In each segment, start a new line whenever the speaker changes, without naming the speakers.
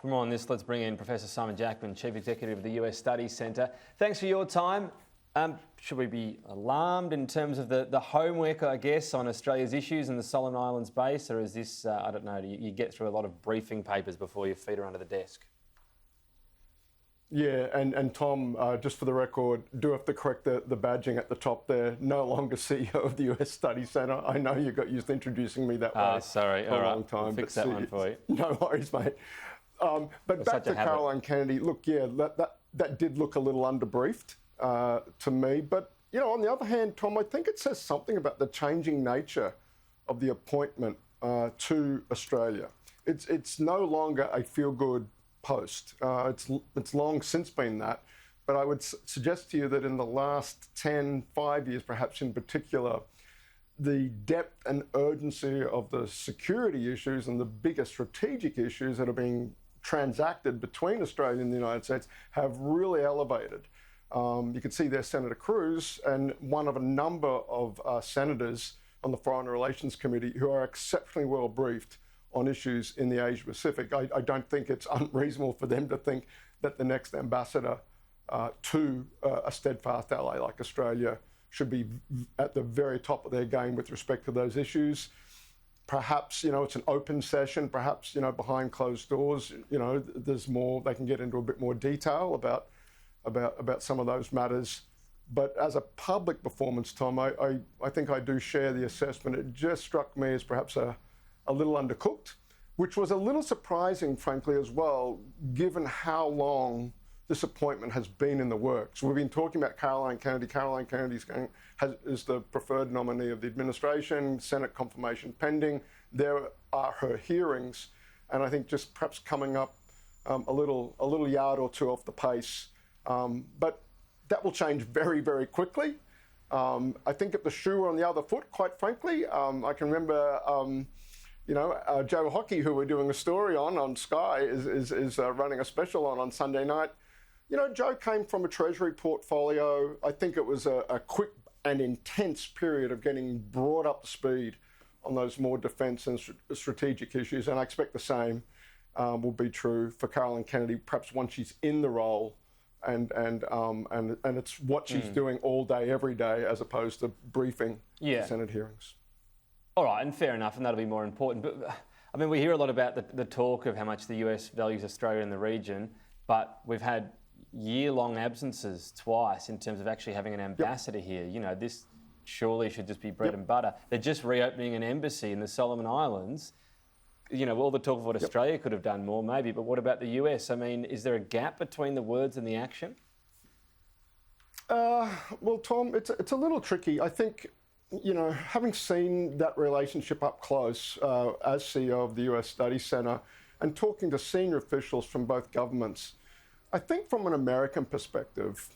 For more on this, let's bring in Professor Simon Jackman, Chief Executive of the US Studies Centre. Thanks for your time. Should we be alarmed in terms of the homework, I guess, on Australia's issues in the Solomon Islands base, or is this, I don't know, you get through a lot of briefing papers before your feet are under the desk?
Yeah, and Tom, just for the record, do have to correct the badging at the top there. No longer CEO of the US Studies Centre. I know you got used to introducing me that way
sorry.
for a long time.
We'll fix that one for you.
No worries, mate. But back to Caroline Kennedy. Look, yeah, that did look a little underbriefed to me. But, you know, on the other hand, Tom, I think it says something about the changing nature of the appointment to Australia. It's no longer a feel-good post. It's long since been that, but I would suggest to you that in the last 5 years perhaps in particular, the depth and urgency of the security issues and the bigger strategic issues that are being transacted between Australia and the United States have really elevated. You can see there Senator Cruz and one of a number of senators on the Foreign Relations Committee who are exceptionally well briefed on issues in the Asia Pacific. I don't think it's unreasonable for them to think that the next ambassador to a steadfast ally like Australia should be at the very top of their game with respect to those issues. Perhaps, you know, it's an open session, perhaps, you know, behind closed doors, you know, there's more, they can get into a bit more detail about some of those matters. But as a public performance, Tom, I think I do share the assessment. It just struck me as perhaps a little undercooked, which was a little surprising, frankly, as well, given how long this appointment has been in the works. We've been talking about Caroline Kennedy. Caroline Kennedy is the preferred nominee of the administration, Senate confirmation pending. There are her hearings, and I think just perhaps coming up a little yard or two off the pace. But that will change very, very quickly. I think if the shoe were on the other foot, quite frankly, I can remember Joe Hockey, who we're doing a story on Sky, is running a special on Sunday night. You know, Joe came from a Treasury portfolio. I think it was a quick and intense period of getting brought up to speed on those more defence and strategic issues, and I expect the same will be true for Caroline Kennedy, perhaps once she's in the role, and it's what she's doing all day, every day, as opposed to briefing Senate hearings.
All right, and fair enough, and that'll be more important. But I mean, we hear a lot about the talk of how much the US values Australia in the region, but we've had year-long absences twice in terms of actually having an ambassador here. You know, this surely should just be bread and butter. They're just reopening an embassy in the Solomon Islands. You know, all the talk of what Australia could have done more, maybe, but what about the US? I mean, is there a gap between the words and the action?
Well, Tom, it's a little tricky. I think, you know, having seen that relationship up close as CEO of the US Studies Centre and talking to senior officials from both governments, I think from an American perspective,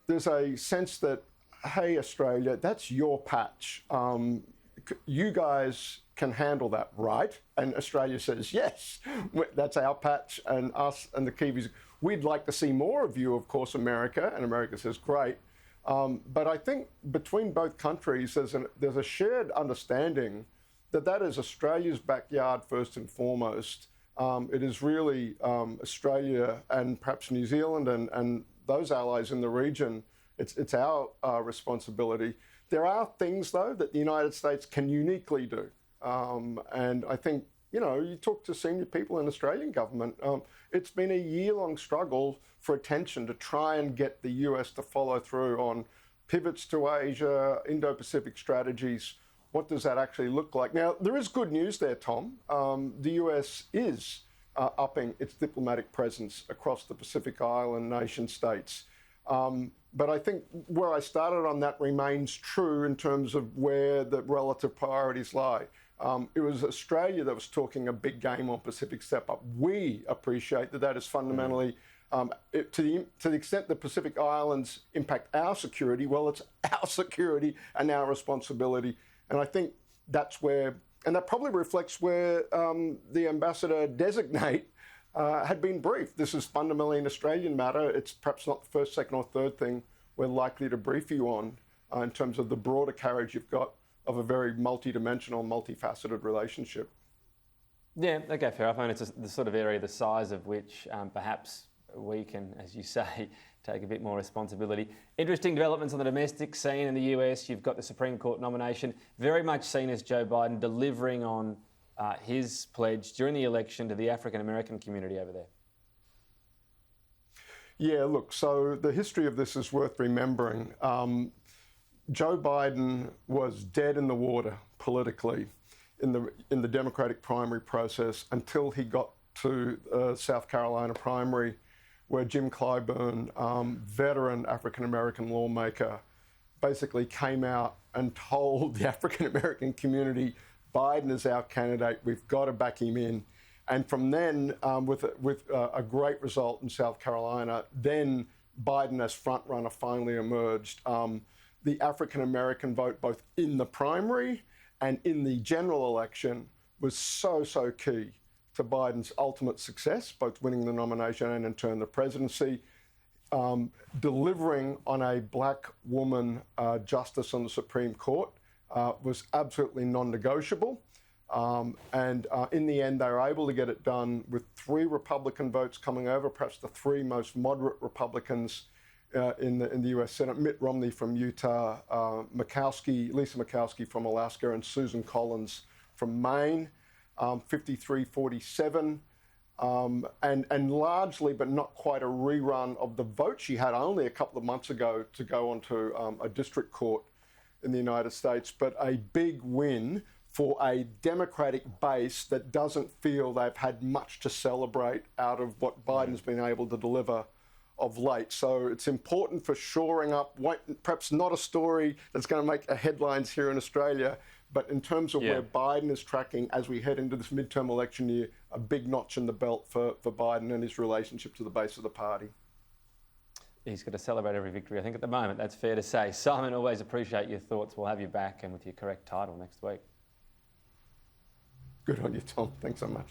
there's a sense that, hey, Australia, that's your patch. You guys can handle that, right? And Australia says, yes, that's our patch, and us and the Kiwis, we'd like to see more of you, of course, America, and America says, great. But I think between both countries, there's a shared understanding that is Australia's backyard first and foremost. It is really Australia and perhaps New Zealand and those allies in the region. It's our responsibility. There are things, though, that the United States can uniquely do. And I think, you know, you talk to senior people in the Australian government, it's been a year-long struggle for attention to try and get the US to follow through on pivots to Asia, Indo-Pacific strategies. What does that actually look like? Now, there is good news there, Tom. The US is upping its diplomatic presence across the Pacific Island nation states. But I think where I started on that remains true in terms of where the relative priorities lie. It was Australia that was talking a big game on Pacific Step Up. We appreciate that is fundamentally, to the extent the Pacific Islands impact our security, well, it's our security and our responsibility. And I think that's where, and that probably reflects where the ambassador designate had been briefed. This is fundamentally an Australian matter. It's perhaps not the first, second or third thing we're likely to brief you on in terms of the broader carriage you've got of a very multi-dimensional, multifaceted relationship.
Yeah, okay, fair. I find it's the sort of area the size of which perhaps we can, as you say, take a bit more responsibility. Interesting developments on the domestic scene in the US. You've got the Supreme Court nomination, very much seen as Joe Biden delivering on his pledge during the election to the African American community over there.
Yeah, look, so the history of this is worth remembering. Joe Biden was dead in the water politically in the Democratic primary process until he got to South Carolina primary, where Jim Clyburn, veteran African-American lawmaker, basically came out and told the African-American community, Biden is our candidate, we've got to back him in. And from then, with a great result in South Carolina, then Biden as frontrunner finally emerged. The African-American vote, both in the primary and in the general election, was so key to Biden's ultimate success, both winning the nomination and in turn the presidency. Delivering on a black woman justice on the Supreme Court was absolutely non-negotiable. And in the end, they were able to get it done with 3 Republican votes coming over, perhaps the 3 most moderate Republicans in the US Senate: Mitt Romney from Utah, Lisa Murkowski from Alaska, and Susan Collins from Maine, 53-47. And largely, but not quite a rerun of the vote she had only a couple of months ago to go onto a district court in the United States, but a big win for a Democratic base that doesn't feel they've had much to celebrate out of what Biden's been able to deliver of late. So it's important for shoring up, perhaps not a story that's going to make headlines here in Australia, but in terms of where Biden is tracking as we head into this midterm election year, a big notch in the belt for Biden and his relationship to the base of the party.
He's got to celebrate every victory, I think, at the moment. That's fair to say. Simon, always appreciate your thoughts. We'll have you back and with your correct title next week.
Good on you, Tom. Thanks so much.